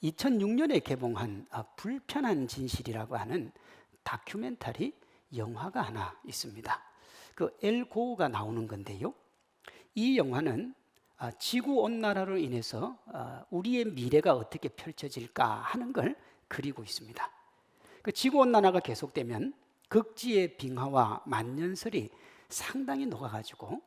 2006년에 개봉한 불편한 진실이라고 하는 다큐멘터리 영화가 하나 있습니다. 그 엘 고어가 나오는 건데요. 이 영화는 지구온난화로 인해서 우리의 미래가 어떻게 펼쳐질까 하는 걸 그리고 있습니다. 그 지구온난화가 계속되면 극지의 빙하와 만년설이 상당히 녹아가지고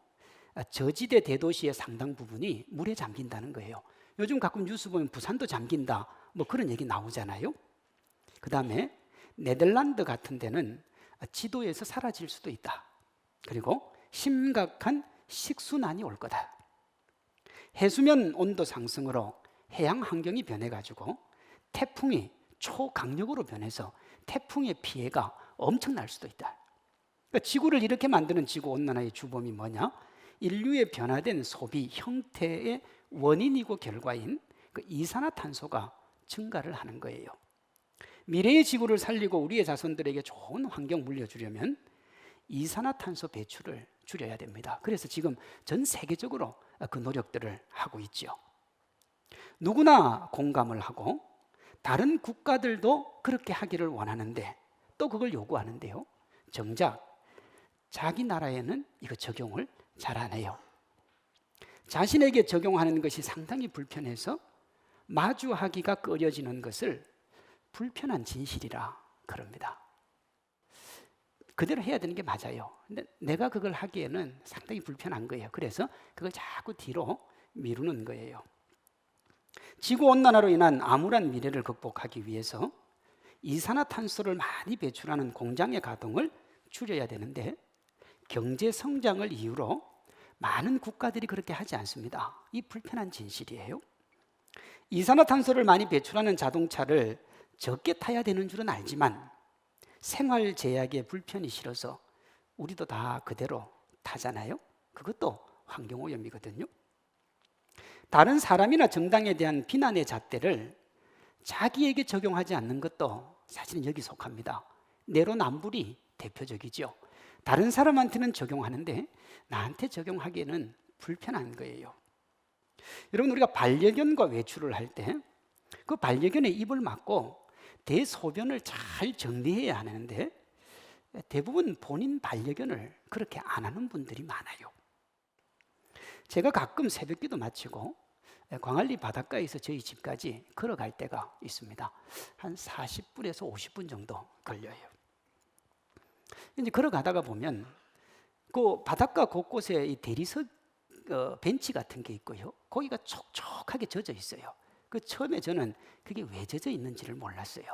저지대 대도시의 상당 부분이 물에 잠긴다는 거예요. 요즘 가끔 뉴스 보면 부산도 잠긴다 뭐 그런 얘기 나오잖아요. 그 다음에 네덜란드 같은 데는 지도에서 사라질 수도 있다. 그리고 심각한 식수난이 올 거다. 해수면 온도 상승으로 해양 환경이 변해가지고 태풍이 초강력으로 변해서 태풍의 피해가 엄청날 수도 있다. 그러니까 지구를 이렇게 만드는 지구온난화의 주범이 뭐냐? 인류의 변화된 소비 형태의 원인이고 결과인 그 이산화탄소가 증가를 하는 거예요. 미래의 지구를 살리고 우리의 자손들에게 좋은 환경 물려주려면 이산화탄소 배출을 줄여야 됩니다. 그래서 지금 전 세계적으로 그 노력들을 하고 있죠. 누구나 공감을 하고 다른 국가들도 그렇게 하기를 원하는데 또 그걸 요구하는데요. 정작 자기 나라에는 이거 적용을 잘 안 해요. 자신에게 적용하는 것이 상당히 불편해서 마주하기가 꺼려지는 것을 불편한 진실이라 그럽니다. 그대로 해야 되는 게 맞아요. 근데 내가 그걸 하기에는 상당히 불편한 거예요. 그래서 그걸 자꾸 뒤로 미루는 거예요. 지구온난화로 인한 암울한 미래를 극복하기 위해서 이산화탄소를 많이 배출하는 공장의 가동을 줄여야 되는데 경제 성장을 이유로 많은 국가들이 그렇게 하지 않습니다. 이 불편한 진실이에요. 이산화탄소를 많이 배출하는 자동차를 적게 타야 되는 줄은 알지만 생활 제약의 불편이 싫어서 우리도 다 그대로 타잖아요. 그것도 환경오염이거든요. 다른 사람이나 정당에 대한 비난의 잣대를 자기에게 적용하지 않는 것도 사실은 여기 속합니다. 내로남불이 대표적이죠. 다른 사람한테는 적용하는데 나한테 적용하기에는 불편한 거예요. 여러분, 우리가 반려견과 외출을 할 때 그 반려견의 입을 막고 대소변을 잘 정리해야 하는데 대부분 본인 반려견을 그렇게 안 하는 분들이 많아요. 제가 가끔 새벽기도 마치고 광안리 바닷가에서 저희 집까지 걸어갈 때가 있습니다. 한 40분에서 50분 정도 걸려요. 이제 걸어가다가 보면 그 바닷가 곳곳에 이 대리석 벤치 같은 게 있고요. 거기가 촉촉하게 젖어 있어요. 그 처음에 저는 그게 왜 젖어 있는지를 몰랐어요.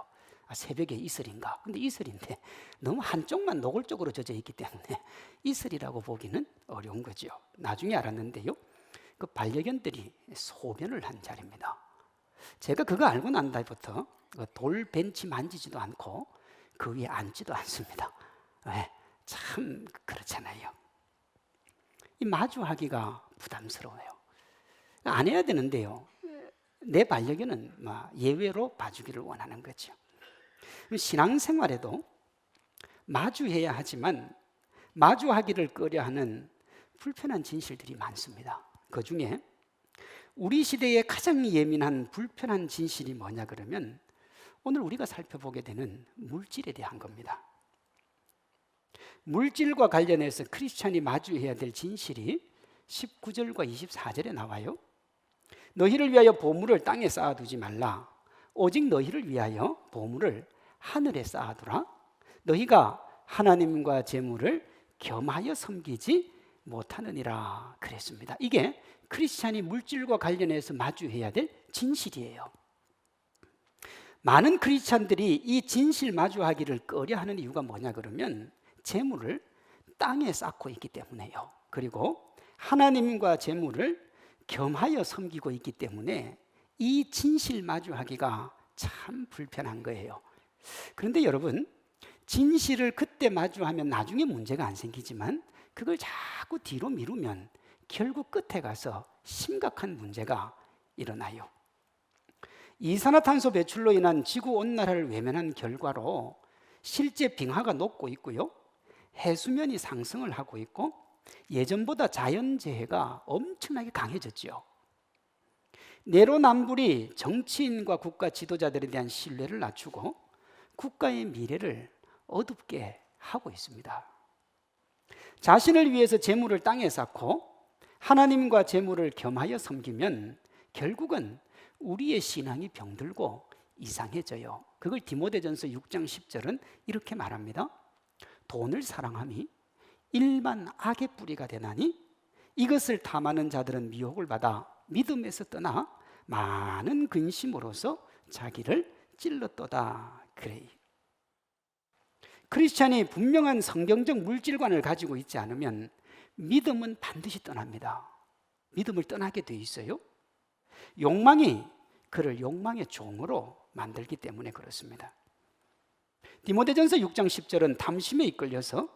새벽에 이슬인가? 근데 이슬인데 너무 한쪽만 노골적으로 젖어 있기 때문에 이슬이라고 보기는 어려운 거죠. 나중에 알았는데요. 그 반려견들이 소변을 한 자리입니다. 제가 그거 알고 난 다음부터 돌 벤치 만지지도 않고 그 위에 앉지도 않습니다. 네, 참 그렇잖아요. 이 마주하기가 부담스러워요. 안 해야 되는데요. 내 반려견은 예외로 봐주기를 원하는 거죠. 신앙생활에도 마주해야 하지만 마주하기를 꺼려하는 불편한 진실들이 많습니다. 그 중에 우리 시대에 가장 예민한 불편한 진실이 뭐냐 그러면 오늘 우리가 살펴보게 되는 물질에 대한 겁니다. 물질과 관련해서 크리스찬이 마주해야 될 진실이 19절과 24절에 나와요. 너희를 위하여 보물을 땅에 쌓아두지 말라. 오직 너희를 위하여 보물을 하늘에 쌓아두라. 너희가 하나님과 재물을 겸하여 섬기지 못하느니라 그랬습니다. 이게 크리스찬이 물질과 관련해서 마주해야 될 진실이에요. 많은 크리스찬들이 이 진실 마주하기를 꺼려하는 이유가 뭐냐 그러면 재물을 땅에 쌓고 있기 때문에요. 그리고 하나님과 재물을 겸하여 섬기고 있기 때문에 이 진실 마주하기가 참 불편한 거예요. 그런데 여러분, 진실을 그때 마주하면 나중에 문제가 안 생기지만 그걸 자꾸 뒤로 미루면 결국 끝에 가서 심각한 문제가 일어나요. 이산화탄소 배출로 인한 지구온난화를 외면한 결과로 실제 빙하가 녹고 있고요. 해수면이 상승을 하고 있고 예전보다 자연재해가 엄청나게 강해졌죠. 내로남불이 정치인과 국가 지도자들에 대한 신뢰를 낮추고 국가의 미래를 어둡게 하고 있습니다. 자신을 위해서 재물을 땅에 쌓고 하나님과 재물을 겸하여 섬기면 결국은 우리의 신앙이 병들고 이상해져요. 그걸 디모데전서 6장 10절은 이렇게 말합니다. 돈을 사랑함이 일반 악의 뿌리가 되나니 이것을 탐하는 자들은 미혹을 받아 믿음에서 떠나 많은 근심으로서 자기를 찔렀도다. 그래. 크리스찬이 분명한 성경적 물질관을 가지고 있지 않으면 믿음은 반드시 떠납니다. 믿음을 떠나게 돼 있어요. 욕망이 그를 욕망의 종으로 만들기 때문에 그렇습니다. 디모데전서 6장 10절은 탐심에 이끌려서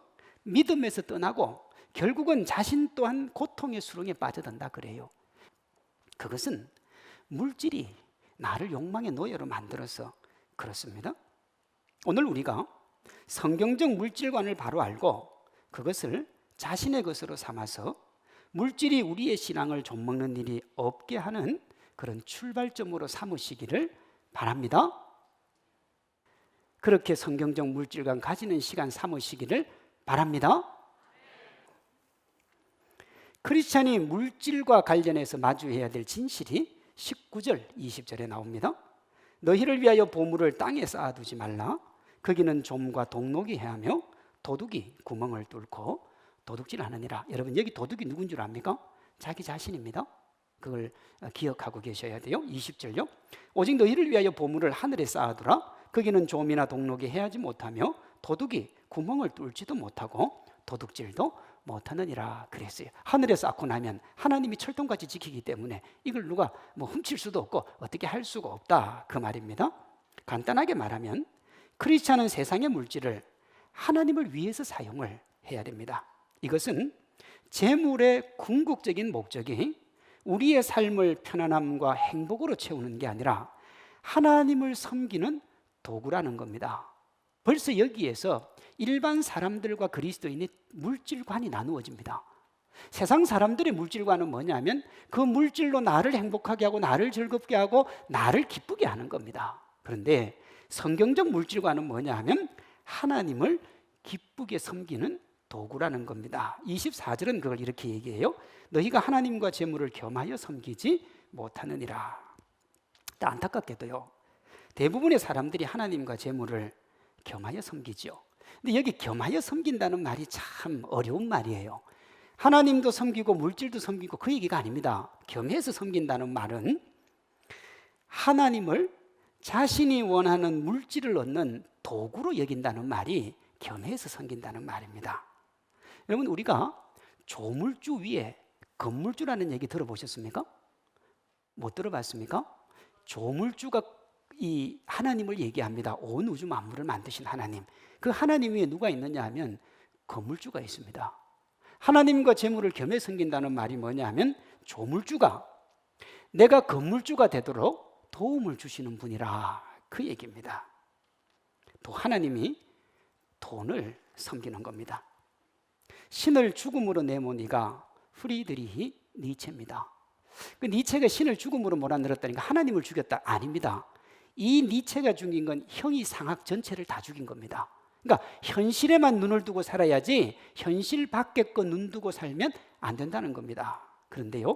믿음에서 떠나고 결국은 자신 또한 고통의 수렁에 빠져든다 그래요. 그것은 물질이 나를 욕망의 노예로 만들어서 그렇습니다. 오늘 우리가 성경적 물질관을 바로 알고 그것을 자신의 것으로 삼아서 물질이 우리의 신앙을 좀먹는 일이 없게 하는 그런 출발점으로 삼으시기를 바랍니다. 그렇게 성경적 물질관 가지는 시간 삼으시기를 바랍니다. 크리스찬이 물질과 관련해서 마주해야 될 진실이 19절, 20절에 나옵니다. 너희를 위하여 보물을 땅에 쌓아두지 말라. 거기는 좀과 동록이 해하며 도둑이 구멍을 뚫고 도둑질하느니라. 여러분 여기 도둑이 누군 줄 압니까? 자기 자신입니다. 그걸 기억하고 계셔야 돼요. 20절요. 오직 너희를 위하여 보물을 하늘에 쌓아두라. 거기는 좀이나 동록이 해하지 못하며 도둑이 구멍을 뚫지도 못하고 도둑질도 못하느니라 그랬어요. 하늘에 쌓고 나면 하나님이 철통같이 지키기 때문에 이걸 누가 훔칠 수도 없고 어떻게 할 수가 없다 그 말입니다. 간단하게 말하면 크리스찬은 세상의 물질을 하나님을 위해서 사용을 해야 됩니다. 이것은 재물의 궁극적인 목적이 우리의 삶을 편안함과 행복으로 채우는 게 아니라 하나님을 섬기는 도구라는 겁니다. 벌써 여기에서 일반 사람들과 그리스도인의 물질관이 나누어집니다. 세상 사람들의 물질관은 뭐냐면 그 물질로 나를 행복하게 하고 나를 즐겁게 하고 나를 기쁘게 하는 겁니다. 그런데 성경적 물질관은 뭐냐 하면 하나님을 기쁘게 섬기는 도구라는 겁니다. 24절은 그걸 이렇게 얘기해요. 너희가 하나님과 재물을 겸하여 섬기지 못하느니라. 안타깝게도요, 대부분의 사람들이 하나님과 재물을 겸하여 섬기죠. 근데 여기 겸하여 섬긴다는 말이 참 어려운 말이에요. 하나님도 섬기고 물질도 섬기고 그 얘기가 아닙니다. 겸해서 섬긴다는 말은 하나님을 자신이 원하는 물질을 얻는 도구로 여긴다는 말이 겸해서 섬긴다는 말입니다. 여러분 우리가 조물주 위에 건물주라는 얘기 들어보셨습니까? 못 들어봤습니까? 조물주가 이 하나님을 얘기합니다. 온 우주 만물을 만드신 하나님. 그 하나님 위에 누가 있느냐 하면 건물주가 있습니다. 하나님과 재물을 겸해 섬긴다는 말이 뭐냐 하면 조물주가 내가 건물주가 되도록 도움을 주시는 분이라 그 얘기입니다. 또 하나님이 돈을 섬기는 겁니다. 신을 죽음으로 내모니가 프리드리히 니체입니다. 그 니체가 신을 죽음으로 몰아넣었다니까 하나님을 죽였다? 아닙니다. 이 니체가 죽인 건 형이상학 전체를 다 죽인 겁니다. 그러니까 현실에만 눈을 두고 살아야지 현실 밖에 거 눈 두고 살면 안 된다는 겁니다. 그런데요,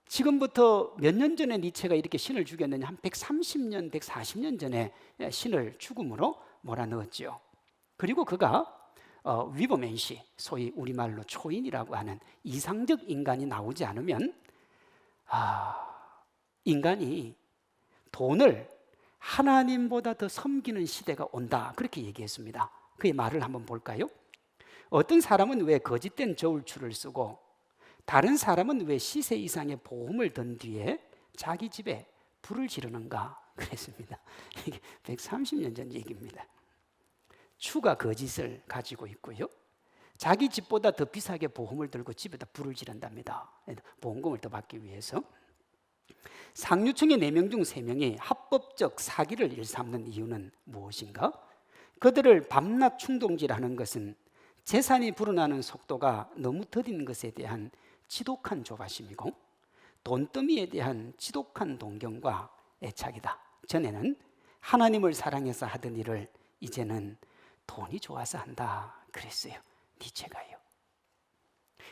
지금부터 몇 년 전에 니체가 이렇게 신을 죽였느냐, 한 130년, 140년 전에 신을 죽음으로 몰아넣었죠. 그리고 그가 위버맨시, 소위 우리말로 초인이라고 하는 이상적 인간이 나오지 않으면 인간이 돈을 하나님보다 더 섬기는 시대가 온다 그렇게 얘기했습니다. 그의 말을 한번 볼까요? 어떤 사람은 왜 거짓된 저울추를 쓰고 다른 사람은 왜 시세 이상의 보험을 든 뒤에 자기 집에 불을 지르는가 그랬습니다. 이게 130년 전 얘기입니다. 추가 거짓을 가지고 있고요, 자기 집보다 더 비싸게 보험을 들고 집에다 불을 지른답니다. 보험금을 더 받기 위해서. 상류층의 4명 중 3명이 합법적 사기를 일삼는 이유는 무엇인가? 그들을 밤낮 충동질하는 것은 재산이 불어나는 속도가 너무 더딘 것에 대한 지독한 조바심이고, 돈더미에 대한 지독한 동경과 애착이다. 전에는 하나님을 사랑해서 하던 일을 이제는 돈이 좋아서 한다 그랬어요. 니체가요.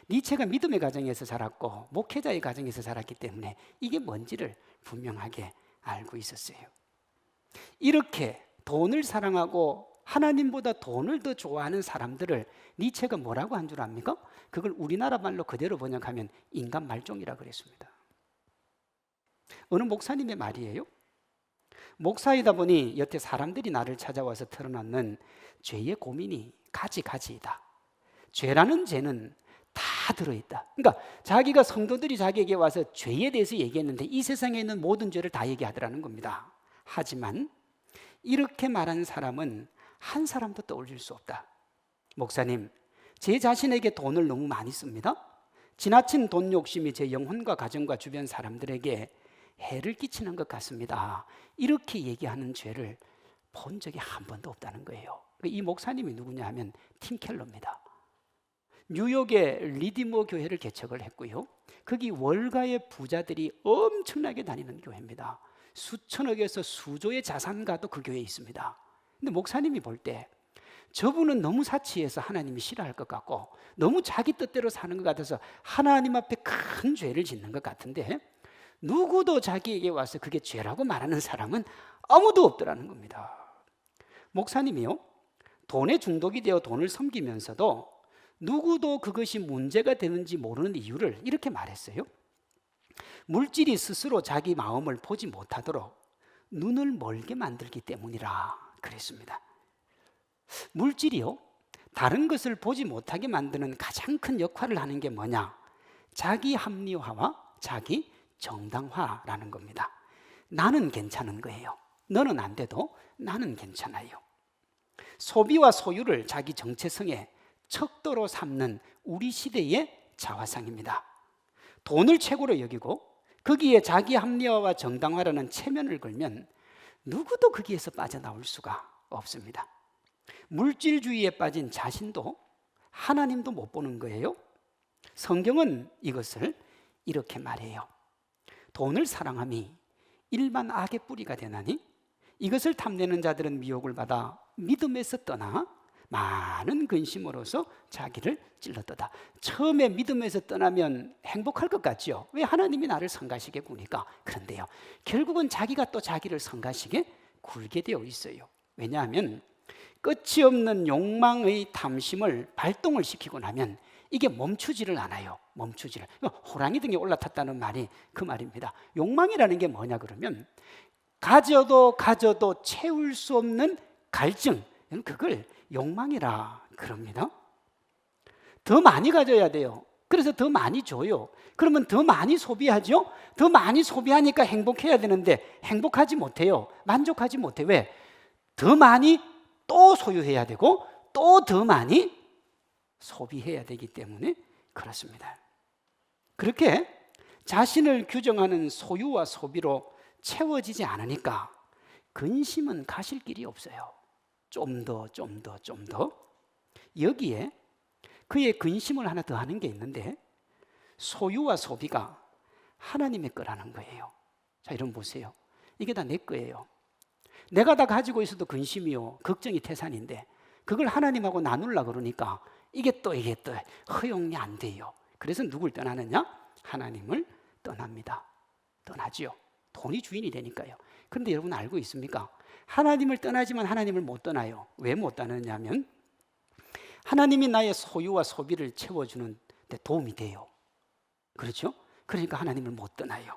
니체가 믿음의 가정에서 자랐고 목회자의 가정에서 자랐기 때문에 이게 뭔지를 분명하게 알고 있었어요. 이렇게 돈을 사랑하고 하나님보다 돈을 더 좋아하는 사람들을 니체가 뭐라고 한 줄 압니까? 그걸 우리나라 말로 그대로 번역하면 인간 말종이라 그랬습니다. 어느 목사님의 말이에요. 목사이다 보니 여태 사람들이 나를 찾아와서 털어놓는 죄의 고민이 가지가지이다. 죄라는 죄는 다 들어있다. 그러니까 자기가 성도들이 자기에게 와서 죄에 대해서 얘기했는데 이 세상에 있는 모든 죄를 다 얘기하더라는 겁니다. 하지만 이렇게 말한 사람은 한 사람도 떠올릴 수 없다. 목사님, 제 자신에게 돈을 너무 많이 씁니다. 지나친 돈 욕심이 제 영혼과 가정과 주변 사람들에게 해를 끼치는 것 같습니다. 이렇게 얘기하는 죄를 본 적이 한 번도 없다는 거예요. 이 목사님이 누구냐 하면 팀 켈러입니다. 뉴욕의 리디머 교회를 개척을 했고요. 거기 월가의 부자들이 엄청나게 다니는 교회입니다. 수천억에서 수조의 자산가도 그 교회에 있습니다. 근데 목사님이 볼 때 저분은 너무 사치해서 하나님이 싫어할 것 같고 너무 자기 뜻대로 사는 것 같아서 하나님 앞에 큰 죄를 짓는 것 같은데 누구도 자기에게 와서 그게 죄라고 말하는 사람은 아무도 없더라는 겁니다. 목사님이요, 돈에 중독이 되어 돈을 섬기면서도 누구도 그것이 문제가 되는지 모르는 이유를 이렇게 말했어요. 물질이 스스로 자기 마음을 보지 못하도록 눈을 멀게 만들기 때문이라 그랬습니다. 물질이요, 다른 것을 보지 못하게 만드는 가장 큰 역할을 하는 게 뭐냐? 자기 합리화와 자기 정당화라는 겁니다. 나는 괜찮은 거예요. 너는 안 돼도 나는 괜찮아요. 소비와 소유를 자기 정체성의 척도로 삼는 우리 시대의 자화상입니다. 돈을 최고로 여기고 거기에 자기 합리화와 정당화라는 체면을 걸면 누구도 거기에서 빠져나올 수가 없습니다. 물질주의에 빠진 자신도 하나님도 못 보는 거예요. 성경은 이것을 이렇게 말해요. 돈을 사랑함이 일반 악의 뿌리가 되나니 이것을 탐내는 자들은 미혹을 받아 믿음에서 떠나 많은 근심으로서 자기를 찔렀도다. 처음에 믿음에서 떠나면 행복할 것 같죠. 왜? 하나님이 나를 성가시게 구니까. 그런데요, 결국은 자기가 또 자기를 성가시게 굴게 되어 있어요. 왜냐하면 끝이 없는 욕망의 탐심을 발동을 시키고 나면 이게 멈추지를 않아요. 멈추지를. 호랑이 등에 올라탔다는 말이 그 말입니다. 욕망이라는 게 뭐냐 그러면 가져도 채울 수 없는 갈증, 그걸 욕망이라 그럽니다. 더 많이 가져야 돼요. 그래서 더 많이 줘요. 그러면 더 많이 소비하죠. 더 많이 소비하니까 행복해야 되는데 행복하지 못해요. 만족하지 못해. 왜? 더 많이 또 소유해야 되고 또 더 많이 소비해야 되기 때문에 그렇습니다. 그렇게 자신을 규정하는 소유와 소비로 채워지지 않으니까 근심은 가실 길이 없어요. 좀 더. 여기에 그의 근심을 하나 더 하는 게 있는데 소유와 소비가 하나님의 거라는 거예요. 자, 여러분 보세요. 이게 다 내 거예요. 내가 다 가지고 있어도 근심이요, 걱정이 태산인데 그걸 하나님하고 나누려고 그러니까 이게 또 허용이 안 돼요. 그래서 누굴 떠나느냐? 하나님을 떠납니다. 떠나지요. 돈이 주인이 되니까요. 그런데 여러분 알고 있습니까? 하나님을 떠나지만 하나님을 못 떠나요. 왜 못 떠나냐면 하나님이 나의 소유와 소비를 채워주는 데 도움이 돼요. 그렇죠? 그러니까 하나님을 못 떠나요.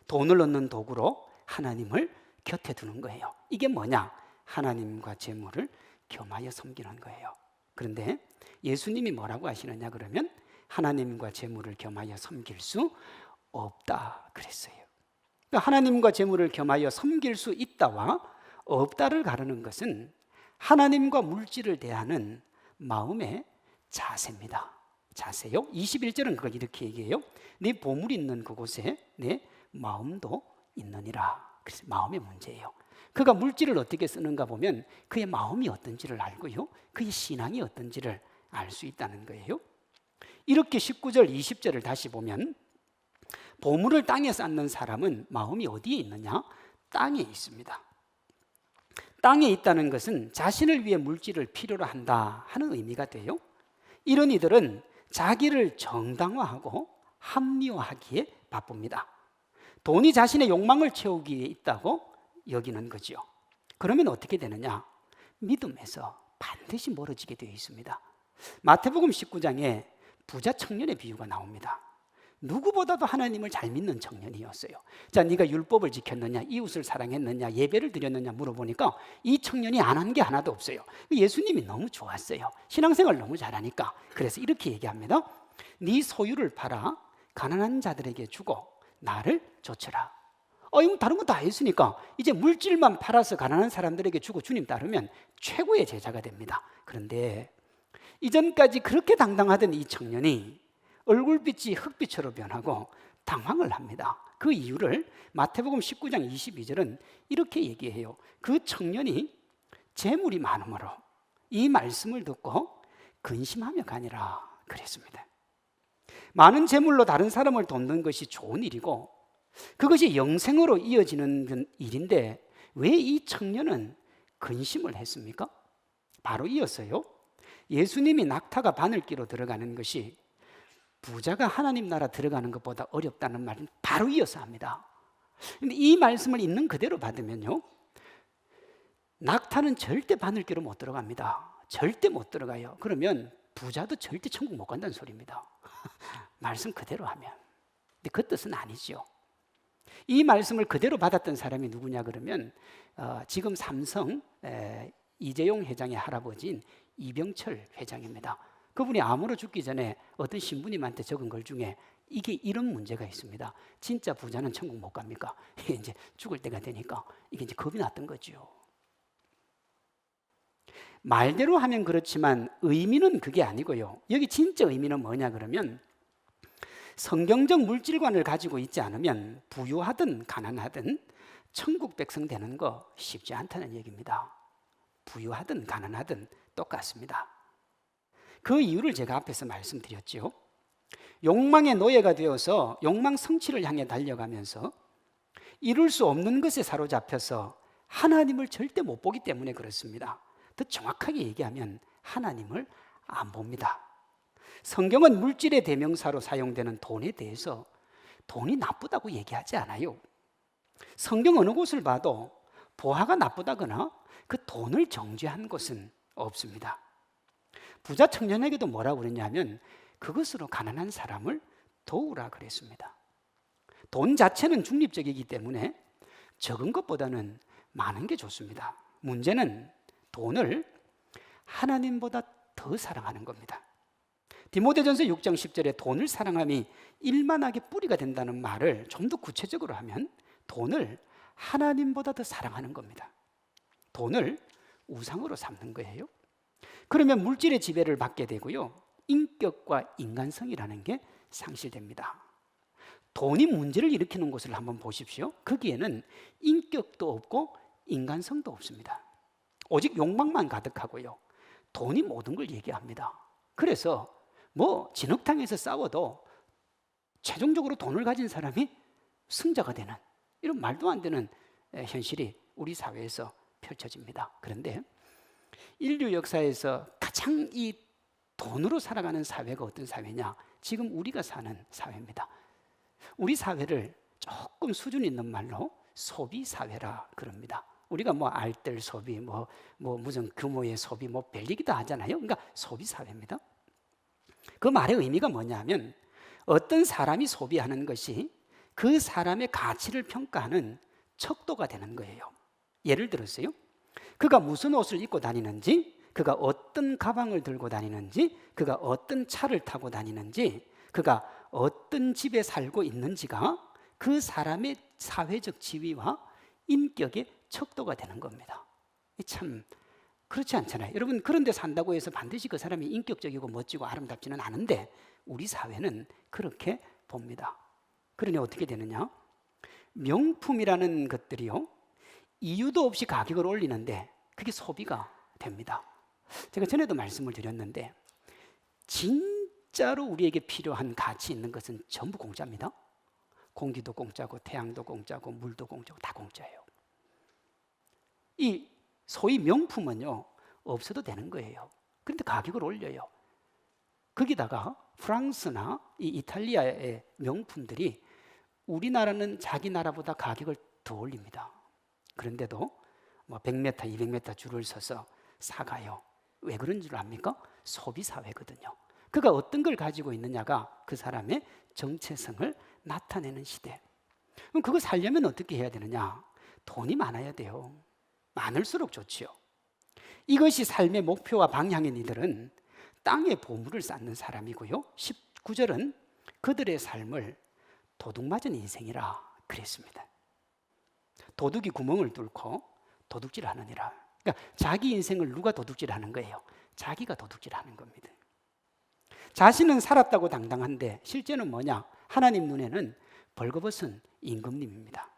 돈을 얻는 도구로 하나님을 곁에 두는 거예요. 이게 뭐냐? 하나님과 재물을 겸하여 섬기는 거예요. 그런데 예수님이 뭐라고 하시느냐 그러면 하나님과 재물을 겸하여 섬길 수 없다 그랬어요. 하나님과 재물을 겸하여 섬길 수 있다와 없다를 가르는 것은 하나님과 물질을 대하는 마음의 자세입니다. 자세요. 21절은 그걸 이렇게 얘기해요. 네 보물이 있는 그곳에 내 마음도 있느니라. 그래서 마음의 문제예요. 그가 물질을 어떻게 쓰는가 보면 그의 마음이 어떤지를 알고요, 그의 신앙이 어떤지를 알 수 있다는 거예요. 이렇게 19절 20절을 다시 보면 보물을 땅에 쌓는 사람은 마음이 어디에 있느냐? 땅에 있습니다. 땅에 있다는 것은 자신을 위해 물질을 필요로 한다 하는 의미가 돼요. 이런 이들은 자기를 정당화하고 합리화하기에 바쁩니다. 돈이 자신의 욕망을 채우기 위해 있다고 여기는 거죠. 그러면 어떻게 되느냐? 믿음에서 반드시 멀어지게 되어 있습니다. 마태복음 19장에 부자 청년의 비유가 나옵니다. 누구보다도 하나님을 잘 믿는 청년이었어요. 자, 네가 율법을 지켰느냐, 이웃을 사랑했느냐, 예배를 드렸느냐 물어보니까 이 청년이 안 한 게 하나도 없어요. 예수님이 너무 좋았어요. 신앙생활 너무 잘하니까. 그래서 이렇게 얘기합니다. 네 소유를 팔아 가난한 자들에게 주고 나를 좇으라. 이건 다른 거 다 했으니까 이제 물질만 팔아서 가난한 사람들에게 주고 주님 따르면 최고의 제자가 됩니다. 그런데 이전까지 그렇게 당당하던 이 청년이 얼굴빛이 흙빛으로 변하고 당황을 합니다. 그 이유를 마태복음 19장 22절은 이렇게 얘기해요. 그 청년이 재물이 많음으로 이 말씀을 듣고 근심하며 가니라 그랬습니다. 많은 재물로 다른 사람을 돕는 것이 좋은 일이고 그것이 영생으로 이어지는 일인데 왜 이 청년은 근심을 했습니까? 바로 이었어요. 예수님이 낙타가 바늘기로 들어가는 것이 부자가 하나님 나라 들어가는 것보다 어렵다는 말은 바로 이어서 합니다. 근데 이 말씀을 있는 그대로 받으면요, 낙타는 절대 바늘기로 못 들어갑니다. 절대 못 들어가요. 그러면 부자도 절대 천국 못 간다는 소리입니다. 말씀 그대로 하면. 근데 그 뜻은 아니죠. 이 말씀을 그대로 받았던 사람이 누구냐 그러면 지금 삼성 이재용 회장의 할아버지인 이병철 회장입니다. 그분이 암으로 죽기 전에 어떤 신부님한테 적은 글 중에 이게 이런 문제가 있습니다. 진짜 부자는 천국 못 갑니까? 이게 이제 죽을 때가 되니까 이게 이제 겁이 났던 거죠. 말대로 하면 그렇지만 의미는 그게 아니고요. 여기 진짜 의미는 뭐냐 그러면 성경적 물질관을 가지고 있지 않으면 부유하든 가난하든 천국 백성 되는 거 쉽지 않다는 얘기입니다. 부유하든 가난하든 똑같습니다. 그 이유를 제가 앞에서 말씀드렸죠. 욕망의 노예가 되어서 욕망 성취를 향해 달려가면서 이룰 수 없는 것에 사로잡혀서 하나님을 절대 못 보기 때문에 그렇습니다. 더 정확하게 얘기하면 하나님을 안 봅니다. 성경은 물질의 대명사로 사용되는 돈에 대해서 돈이 나쁘다고 얘기하지 않아요. 성경 어느 곳을 봐도 보화가 나쁘다거나 그 돈을 정죄한 것은 없습니다. 부자 청년에게도 뭐라고 그랬냐면 그것으로 가난한 사람을 도우라 그랬습니다. 돈 자체는 중립적이기 때문에 적은 것보다는 많은 게 좋습니다. 문제는 돈을 하나님보다 더 사랑하는 겁니다. 디모데전서 6장 10절에 돈을 사랑함이 일만하게 뿌리가 된다는 말을 좀 더 구체적으로 하면 돈을 하나님보다 더 사랑하는 겁니다. 돈을 우상으로 삼는 거예요. 그러면 물질의 지배를 받게 되고요, 인격과 인간성이라는 게 상실됩니다. 돈이 문제를 일으키는 곳을 한번 보십시오. 거기에는 인격도 없고 인간성도 없습니다. 오직 욕망만 가득하고요, 돈이 모든 걸 얘기합니다. 그래서 진흙탕에서 싸워도 최종적으로 돈을 가진 사람이 승자가 되는 이런 말도 안 되는 현실이 우리 사회에서 펼쳐집니다. 그런데 인류 역사에서 가장 이 돈으로 살아가는 사회가 어떤 사회냐? 지금 우리가 사는 사회입니다. 우리 사회를 조금 수준 있는 말로 소비 사회라 그럽니다. 우리가 알뜰 소비, 무슨 규모의 소비, 별얘기 다 하잖아요. 그러니까 소비 사회입니다. 그 말의 의미가 뭐냐면 어떤 사람이 소비하는 것이 그 사람의 가치를 평가하는 척도가 되는 거예요. 예를 들었어요. 그가 무슨 옷을 입고 다니는지, 그가 어떤 가방을 들고 다니는지, 그가 어떤 차를 타고 다니는지, 그가 어떤 집에 살고 있는지가 그 사람의 사회적 지위와 인격의 척도가 되는 겁니다. 참 그렇지 않잖아요. 여러분, 그런 데 산다고 해서 반드시 그 사람이 인격적이고 멋지고 아름답지는 않은데 우리 사회는 그렇게 봅니다. 그러니 어떻게 되느냐? 명품이라는 것들이요, 이유도 없이 가격을 올리는데 그게 소비가 됩니다. 제가 전에도 말씀을 드렸는데 진짜로 우리에게 필요한 가치 있는 것은 전부 공짜입니다. 공기도 공짜고 태양도 공짜고 물도 공짜고 다 공짜예요. 이 소위 명품은요, 없어도 되는 거예요. 그런데 가격을 올려요. 거기다가 프랑스나 이 이탈리아의 명품들이 우리나라는 자기 나라보다 가격을 더 올립니다. 그런데도 뭐 100m, 200m 줄을 서서 사가요. 왜 그런 줄 압니까? 소비 사회거든요. 그가 어떤 걸 가지고 있느냐가 그 사람의 정체성을 나타내는 시대. 그럼 그거 살려면 어떻게 해야 되느냐? 돈이 많아야 돼요. 많을수록 좋지요. 이것이 삶의 목표와 방향인 이들은 땅에 보물을 쌓는 사람이고요. 19절은 그들의 삶을 도둑 맞은 인생이라 그랬습니다. 도둑이 구멍을 뚫고 도둑질하느니라. 그러니까 자기 인생을 누가 도둑질하는 거예요? 자기가 도둑질하는 겁니다. 자신은 살았다고 당당한데 실제는 뭐냐? 하나님 눈에는 벌거벗은 임금님입니다.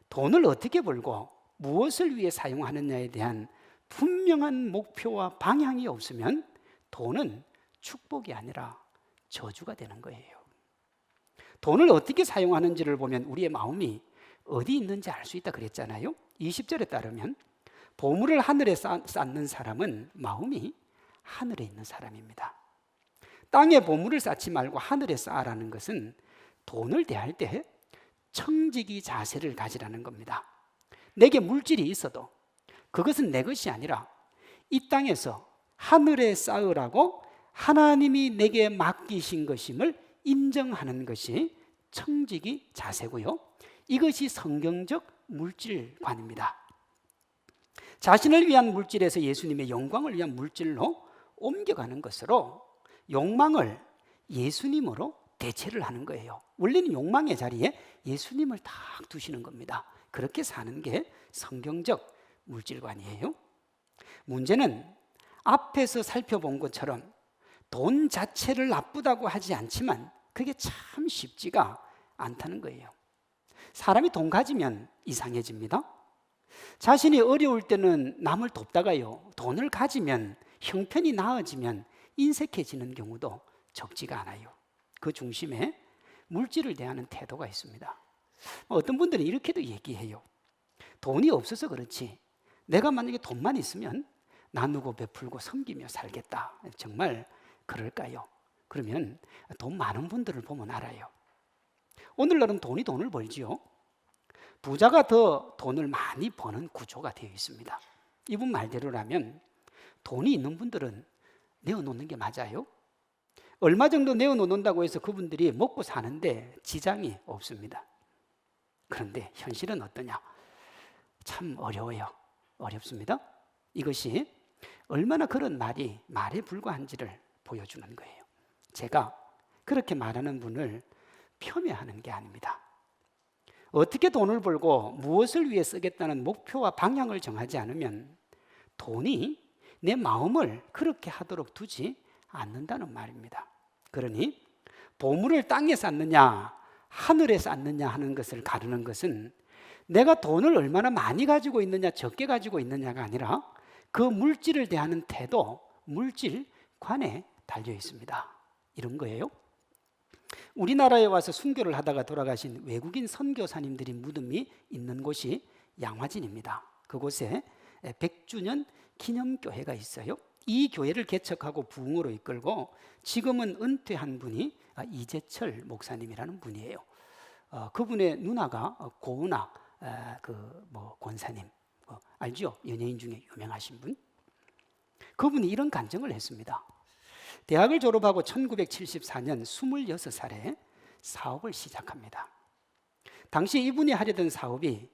돈을 어떻게 벌고 무엇을 위해 사용하느냐에 대한 분명한 목표와 방향이 없으면 돈은 축복이 아니라 저주가 되는 거예요. 돈을 어떻게 사용하는지를 보면 우리의 마음이 어디 있는지 알 수 있다 그랬잖아요. 20절에 따르면 보물을 하늘에 쌓는 사람은 마음이 하늘에 있는 사람입니다. 땅에 보물을 쌓지 말고 하늘에 쌓으라는 것은 돈을 대할 때 청지기 자세를 가지라는 겁니다. 내게 물질이 있어도 그것은 내 것이 아니라 이 땅에서 하늘에 쌓으라고 하나님이 내게 맡기신 것임을 인정하는 것이 청지기 자세고요. 이것이 성경적 물질관입니다. 자신을 위한 물질에서 예수님의 영광을 위한 물질로 옮겨가는 것으로 욕망을 예수님으로 대체를 하는 거예요. 원래는 욕망의 자리에 예수님을 딱 두시는 겁니다. 그렇게 사는 게 성경적 물질관이에요. 문제는 앞에서 살펴본 것처럼 돈 자체를 나쁘다고 하지 않지만 그게 참 쉽지가 않다는 거예요. 사람이 돈 가지면 이상해집니다. 자신이 어려울 때는 남을 돕다가요, 돈을 가지면 형편이 나아지면 인색해지는 경우도 적지가 않아요. 그 중심에 물질을 대하는 태도가 있습니다. 어떤 분들은 이렇게도 얘기해요. 돈이 없어서 그렇지 내가 만약에 돈만 있으면 나누고 베풀고 섬기며 살겠다. 정말 그럴까요? 그러면 돈 많은 분들을 보면 알아요. 오늘날은 돈이 돈을 벌지요. 부자가 더 돈을 많이 버는 구조가 되어 있습니다. 이분 말대로라면 돈이 있는 분들은 내어놓는 게 맞아요. 얼마 정도 내어놓는다고 해서 그분들이 먹고 사는데 지장이 없습니다. 그런데 현실은 어떠냐? 참 어려워요. 어렵습니다. 이것이 얼마나 그런 말이 말에 불과한지를 보여주는 거예요. 제가 그렇게 말하는 분을 폄훼하는 게 아닙니다. 어떻게 돈을 벌고 무엇을 위해 쓰겠다는 목표와 방향을 정하지 않으면 돈이 내 마음을 그렇게 하도록 두지 않는다는 말입니다. 그러니 보물을 땅에 쌓느냐 하늘에 쌓느냐 하는 것을 가르는 것은 내가 돈을 얼마나 많이 가지고 있느냐 적게 가지고 있느냐가 아니라 그 물질을 대하는 태도, 물질관에 달려 있습니다. 이런 거예요. 우리나라에 와서 순교를 하다가 돌아가신 외국인 선교사님들이 무덤이 있는 곳이 양화진입니다. 그곳에 100주년 기념교회가 있어요. 이 교회를 개척하고 부흥으로 이끌고 지금은 은퇴한 분이 이재철 목사님이라는 분이에요. 그분의 누나가 고은아 권사님 알죠? 연예인 중에 유명하신 분. 그분이 이런 간증을 했습니다. 대학을 졸업하고 1974년 26살에 사업을 시작합니다. 당시 이분이 하려던 사업이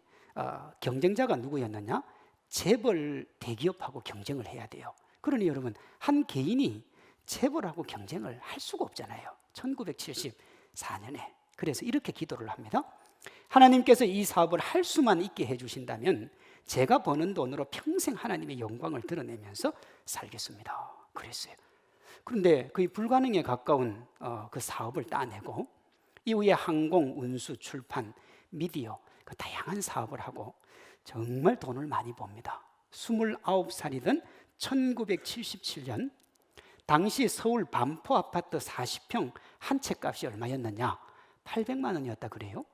경쟁자가 누구였느냐? 재벌 대기업하고 경쟁을 해야 돼요. 그러니 여러분 한 개인이 재벌하고 경쟁을 할 수가 없잖아요. 1974년에. 그래서 이렇게 기도를 합니다. 하나님께서 이 사업을 할 수만 있게 해주신다면 제가 버는 돈으로 평생 하나님의 영광을 드러내면서 살겠습니다. 그랬어요. 그런데 거의 불가능에 가까운 그 사업을 따내고 이후에 항공, 운수, 출판, 미디어 그 다양한 사업을 하고 정말 돈을 많이 법니다. 29살이던 1977년 당시 서울 반포 아파트 40평 한 채 값이 얼마였느냐? 800만 원이었다 그래요.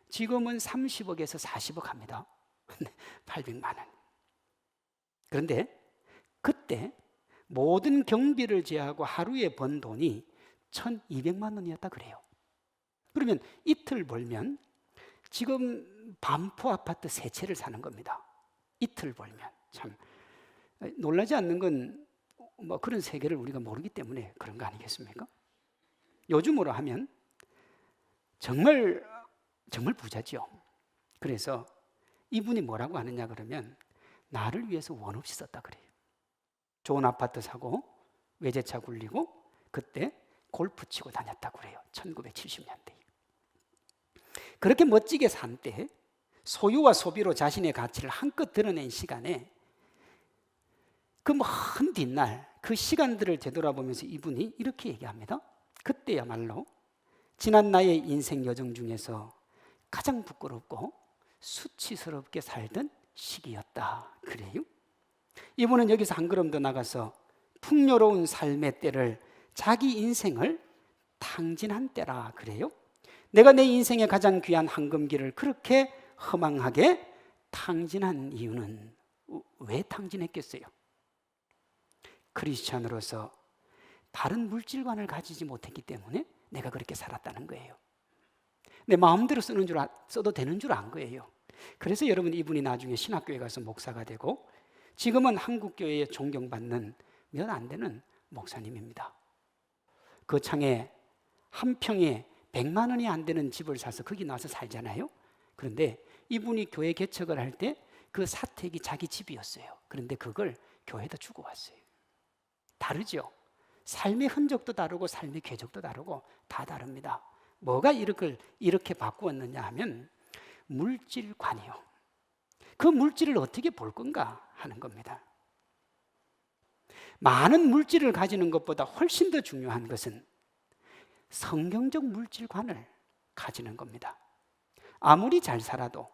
지금은 30억에서 40억 합니다. 800만 원. 그런데 그때 모든 경비를 제하고 하루에 번 돈이 1200만 원이었다 그래요. 그러면 이틀 벌면 지금 반포 아파트 세 채를 사는 겁니다. 이틀 벌면. 참 놀라지 않는 건 뭐 그런 세계를 우리가 모르기 때문에 그런 거 아니겠습니까? 요즘으로 하면 정말 부자죠. 그래서 이분이 뭐라고 하느냐 그러면 나를 위해서 원 없이 썼다 그래요. 좋은 아파트 사고 외제차 굴리고 그때 골프 치고 다녔다고 그래요. 1970년대. 그렇게 멋지게 산 때 소유와 소비로 자신의 가치를 한껏 드러낸 시간에 그 먼 뒷날 그 시간들을 되돌아보면서 이분이 이렇게 얘기합니다. 그때야말로 지난 나의 인생 여정 중에서 가장 부끄럽고 수치스럽게 살던 시기였다 그래요. 이분은 여기서 한 걸음 더 나가서 풍요로운 삶의 때를 자기 인생을 탕진한 때라 그래요. 내가 내 인생의 가장 귀한 황금기를 그렇게 허망하게 탕진한 이유는 왜 탕진했겠어요? 크리스찬으로서 다른 물질관을 가지지 못했기 때문에 내가 그렇게 살았다는 거예요. 내 마음대로 써도 되는 줄 안 거예요. 그래서 여러분 이분이 나중에 신학교에 가서 목사가 되고 지금은 한국교회에 존경받는 몇 안 되는 목사님입니다. 그 창에 한 평에 100만 원이 안 되는 집을 사서 거기 나와서 살잖아요. 그런데 이분이 교회 개척을 할 때 그 사택이 자기 집이었어요. 그런데 그걸 교회에다 주고 왔어요. 다르죠? 삶의 흔적도 다르고 삶의 궤적도 다르고 다 다릅니다. 뭐가 이렇게 바꾸었느냐 하면 물질관이요. 그 물질을 어떻게 볼 건가 하는 겁니다. 많은 물질을 가지는 것보다 훨씬 더 중요한 것은 성경적 물질관을 가지는 겁니다. 아무리 잘 살아도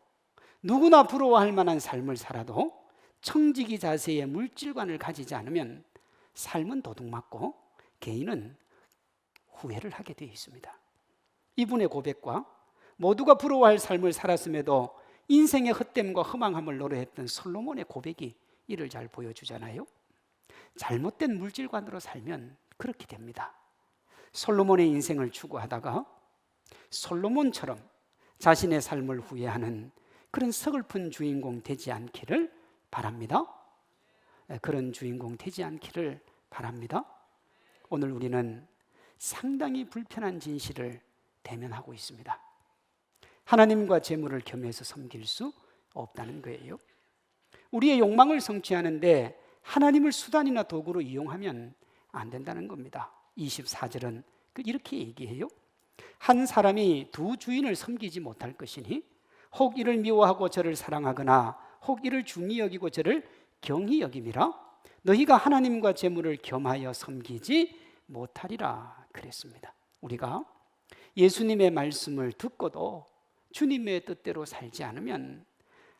누구나 부러워할 만한 삶을 살아도 청지기 자세의 물질관을 가지지 않으면 삶은 도둑맞고 개인은 후회를 하게 되어 있습니다. 이분의 고백과 모두가 부러워할 삶을 살았음에도 인생의 헛됨과 허망함을 노래했던 솔로몬의 고백이 이를 잘 보여주잖아요. 잘못된 물질관으로 살면 그렇게 됩니다. 솔로몬의 인생을 추구하다가 솔로몬처럼 자신의 삶을 후회하는 그런 서글픈 주인공 되지 않기를 바랍니다. 그런 주인공 되지 않기를 바랍니다. 오늘 우리는 상당히 불편한 진실을 대면하고 있습니다. 하나님과 재물을 겸해서 섬길 수 없다는 거예요. 우리의 욕망을 성취하는데 하나님을 수단이나 도구로 이용하면 안 된다는 겁니다. 24절은 이렇게 얘기해요. 한 사람이 두 주인을 섬기지 못할 것이니 혹 이를 미워하고 저를 사랑하거나 혹 이를 중히 여기고 저를 경히 여김이라. 너희가 하나님과 재물을 겸하여 섬기지 못하리라 그랬습니다. 우리가 예수님의 말씀을 듣고도 주님의 뜻대로 살지 않으면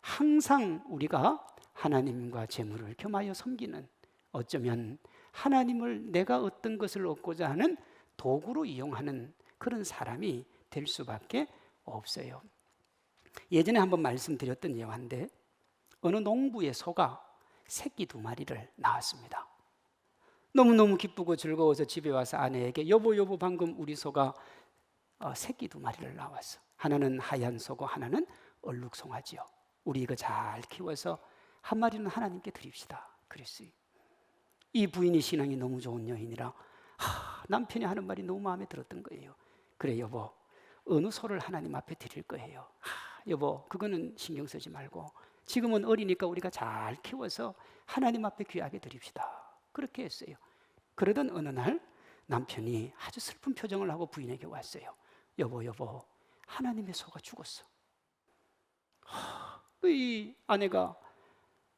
항상 우리가 하나님과 재물을 겸하여 섬기는, 어쩌면 하나님을 내가 어떤 것을 얻고자 하는 도구로 이용하는 그런 사람이 될 수밖에 없어요. 예전에 한번 말씀드렸던 예화인데 어느 농부의 소가 새끼 2마리를 낳았습니다. 너무너무 기쁘고 즐거워서 집에 와서 아내에게 여보 방금 우리 소가 새끼 2마리를 낳았어. 하나는 하얀 소고 하나는 얼룩송아지요. 우리 이거 잘 키워서 한 마리는 하나님께 드립시다 그랬어요. 이 부인이 신앙이 너무 좋은 여인이라 남편이 하는 말이 너무 마음에 들었던 거예요. 그래 여보, 어느 소를 하나님 앞에 드릴 거예요. 여보, 그거는 신경 쓰지 말고 지금은 어리니까 우리가 잘 키워서 하나님 앞에 귀하게 드립시다. 그렇게 했어요. 그러던 어느 날 남편이 아주 슬픈 표정을 하고 부인에게 왔어요. 여보, 하나님의 소가 죽었어. 이 아내가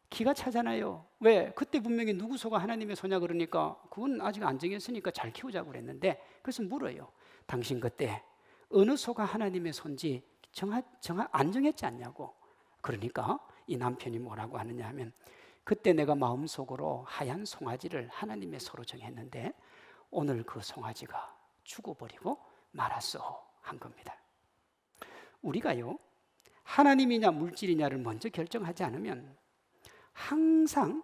기가 차잖아요. 왜? 그때 분명히 누구 소가 하나님의 소냐 그러니까 그건 아직 안 정했으니까 잘 키우자고 그랬는데, 그래서 물어요. 당신 그때 어느 소가 하나님의 소인지 안 정했지 않냐고. 그러니까 이 남편이 뭐라고 하느냐 하면, 그때 내가 마음속으로 하얀 송아지를 하나님의 소로 정했는데 오늘 그 송아지가 죽어버리고 말았어 한 겁니다. 우리가요, 하나님이냐 물질이냐를 먼저 결정하지 않으면 항상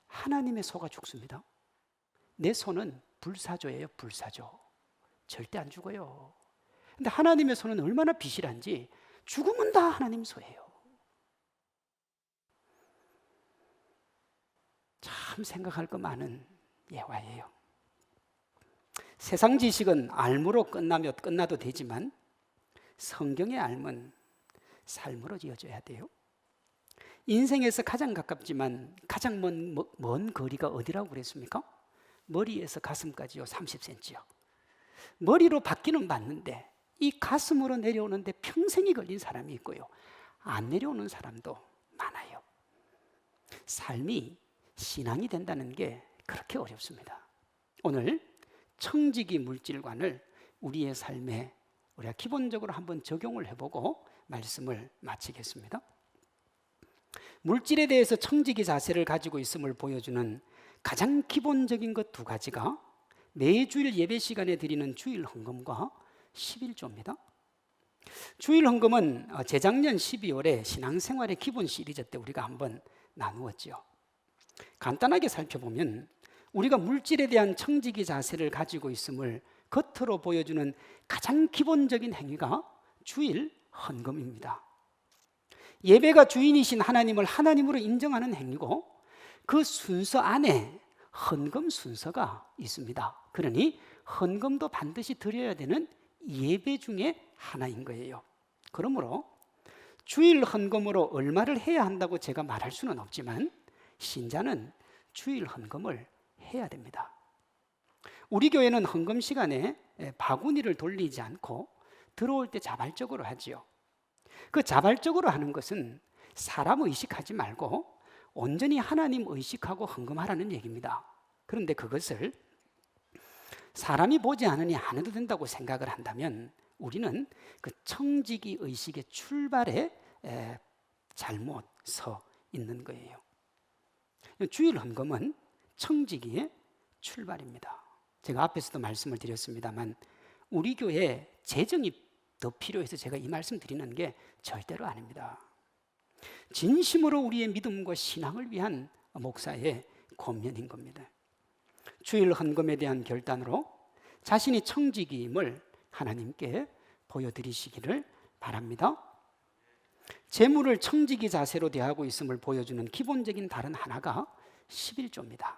하나님의 소가 죽습니다. 내 소는 불사조예요, 불사조. 절대 안 죽어요. 근데 하나님의 소는 얼마나 비실한지 죽으면 다 하나님 소예요. 참 생각할 거 많은 예화예요. 세상 지식은 알므로 끝나도 되지만 성경의 알면 삶으로 이어져야 돼요. 인생에서 가장 가깝지만 가장 먼 거리가 어디라고 그랬습니까? 머리에서 가슴까지요, 30cm요. 머리로 받기는 받는데 이 가슴으로 내려오는데 평생이 걸린 사람이 있고요, 안 내려오는 사람도 많아요. 삶이 신앙이 된다는 게 그렇게 어렵습니다. 오늘 청지기 물질관을 우리의 삶에 우리가 기본적으로 한번 적용을 해보고 말씀을 마치겠습니다. 물질에 대해서 청지기 자세를 가지고 있음을 보여주는 가장 기본적인 것 두 가지가 매주일 예배 시간에 드리는 주일 헌금과 11조입니다. 주일 헌금은 재작년 12월에 신앙생활의 기본 시리즈 때 우리가 한번 나누었지요. 간단하게 살펴보면 우리가 물질에 대한 청지기 자세를 가지고 있음을 겉으로 보여주는 가장 기본적인 행위가 주일 헌금입니다. 예배가 주인이신 하나님을 하나님으로 인정하는 행위고 그 순서 안에 헌금 순서가 있습니다. 그러니 헌금도 반드시 드려야 되는 예배 중에 하나인 거예요. 그러므로 주일 헌금으로 얼마를 해야 한다고 제가 말할 수는 없지만 신자는 주일 헌금을 해야 됩니다. 우리 교회는 헌금 시간에 바구니를 돌리지 않고 들어올 때 자발적으로 하지요. 그 자발적으로 하는 것은 사람 의식하지 말고 온전히 하나님 의식하고 헌금하라는 얘기입니다. 그런데 그것을 사람이 보지 않으니 안 해도 된다고 생각을 한다면 우리는 그 청지기 의식의 출발에 잘못 서 있는 거예요. 주일 헌금은 청지기의 출발입니다. 제가 앞에서도 말씀을 드렸습니다만 우리 교회 재정이 더 필요해서 제가 이 말씀 드리는 게 절대로 아닙니다. 진심으로 우리의 믿음과 신앙을 위한 목사의 권면인 겁니다. 주일 헌금에 대한 결단으로 자신이 청지기임을 하나님께 보여드리시기를 바랍니다. 재물을 청지기 자세로 대하고 있음을 보여주는 기본적인 다른 하나가 11조입니다.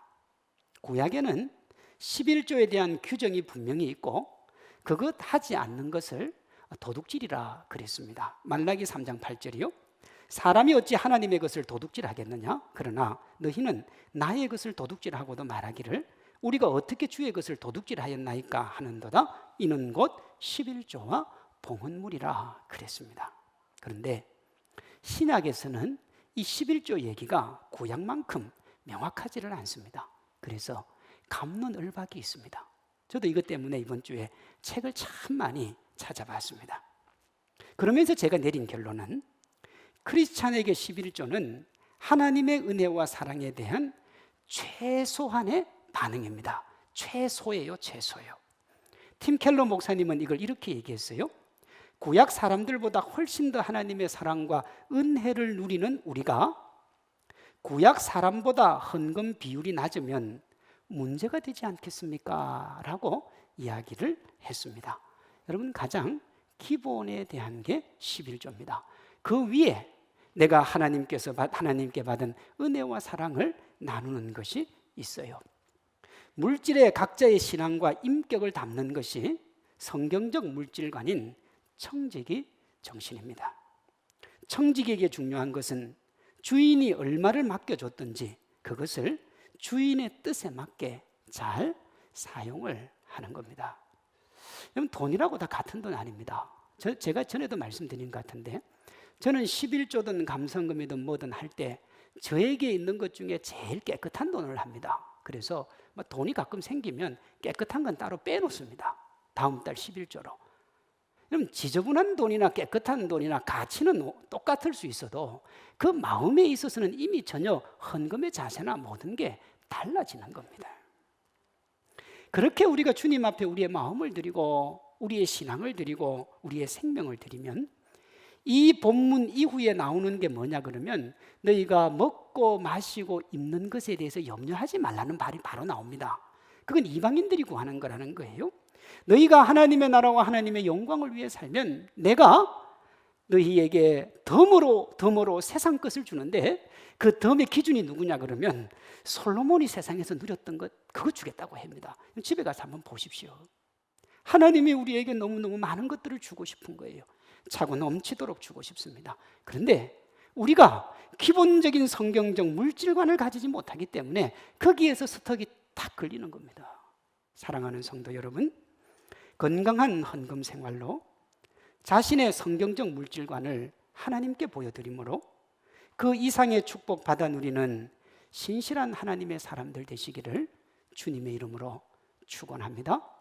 구약에는 11조에 대한 규정이 분명히 있고 그것 하지 않는 것을 도둑질이라 그랬습니다. 말라기 3장 8절이요. 사람이 어찌 하나님의 것을 도둑질하겠느냐? 그러나 너희는 나의 것을 도둑질하고도 말하기를 우리가 어떻게 주의 것을 도둑질하였나이까 하는도다. 이는 곧 11조와 봉헌물이라 그랬습니다. 그런데 신약에서는 이 11조 얘기가 구약만큼 명확하지를 않습니다. 그래서 갑론을박이 있습니다. 저도 이것 때문에 이번 주에 책을 참 많이 찾아봤습니다. 그러면서 제가 내린 결론은 크리스찬에게 11조는 하나님의 은혜와 사랑에 대한 최소한의 반응입니다. 최소예요, 최소요. 팀 켈러 목사님은 이걸 이렇게 얘기했어요. 구약 사람들보다 훨씬 더 하나님의 사랑과 은혜를 누리는 우리가 구약 사람보다 헌금 비율이 낮으면 문제가 되지 않겠습니까? 라고 이야기를 했습니다. 여러분, 가장 기본에 대한 게 11조입니다. 그 위에 내가 하나님께 받은 은혜와 사랑을 나누는 것이 있어요. 물질의 각자의 신앙과 인격을 담는 것이 성경적 물질관인 청지기 정신입니다. 청지기에게 중요한 것은 주인이 얼마를 맡겨줬든지 그것을 주인의 뜻에 맞게 잘 사용을 하는 겁니다. 여러분, 돈이라고 다 같은 돈 아닙니다. 제가 전에도 말씀드린 것 같은데 저는 11조든 감성금이든 뭐든 할 때 저에게 있는 것 중에 제일 깨끗한 돈을 합니다. 그래서 돈이 가끔 생기면 깨끗한 건 따로 빼놓습니다. 다음 달 11조로. 그럼 지저분한 돈이나 깨끗한 돈이나 가치는 똑같을 수 있어도 그 마음에 있어서는 이미 전혀 헌금의 자세나 모든 게 달라지는 겁니다. 그렇게 우리가 주님 앞에 우리의 마음을 드리고 우리의 신앙을 드리고 우리의 생명을 드리면 이 본문 이후에 나오는 게 뭐냐 그러면 너희가 먹고 마시고 입는 것에 대해서 염려하지 말라는 말이 바로 나옵니다. 그건 이방인들이 구하는 거라는 거예요. 너희가 하나님의 나라와 하나님의 영광을 위해 살면 내가 너희에게 덤으로 세상 것을 주는데 그 덤의 기준이 누구냐 그러면 솔로몬이 세상에서 누렸던 것 그거 주겠다고 합니다. 집에 가서 한번 보십시오. 하나님이 우리에게 너무너무 많은 것들을 주고 싶은 거예요. 차고 넘치도록 주고 싶습니다. 그런데 우리가 기본적인 성경적 물질관을 가지지 못하기 때문에 거기에서 스톡이 탁 걸리는 겁니다. 사랑하는 성도 여러분, 건강한 헌금 생활로 자신의 성경적 물질관을 하나님께 보여드림으로 그 이상의 축복 받아 누리는 신실한 하나님의 사람들 되시기를 주님의 이름으로 축원합니다.